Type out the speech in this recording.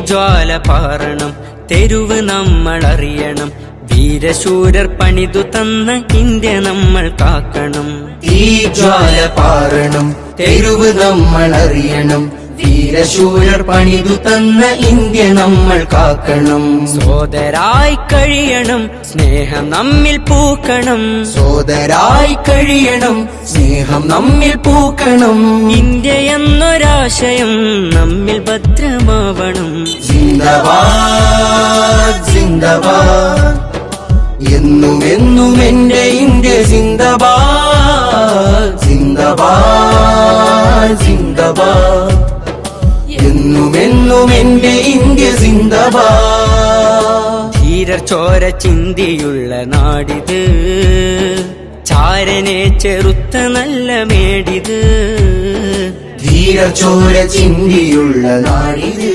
ജ്വാല പാറണം, തെരുവ് നമ്മൾ അറിയണം. വീരശൂരർ പണിതു തന്ന ഇന്ത്യ നമ്മൾ കാക്കണം. ഈ ജ്വാല പാറണം, തെരുവ് നമ്മൾ അറിയണം. വീരശൂരർ പണിതു തന്ന ഇന്ത്യ നമ്മൾ കാക്കണം. സോദരായി കഴിയണം, സ്നേഹം നമ്മിൽ പൂക്കണം. സോദരായി കഴിയണം, സ്നേഹം നമ്മിൽ പൂക്കണം. ഇന്ത്യ എന്നൊരാശയം നമ്മിൽ ഭദ്രമാവണം. സിന്ദബാദ് സിന്ദബാദ്, എന്നും എന്നും എന്റെ ഇന്ത്യ സിന്ദബാദ്. സിന്ദബാദ് സിന്ദബാദ്, എന്നും എന്നും എന്റെ ഇന്ത്യ സിന്ദബാദ്. ധീരർ ചോര ചിന്തിയുള്ള നാടിത്, ചാരനെ ചെറുത്ത നല്ല മേടിത്. ധീരർ ചോര ചിന്തിയുള്ള നാടിത്,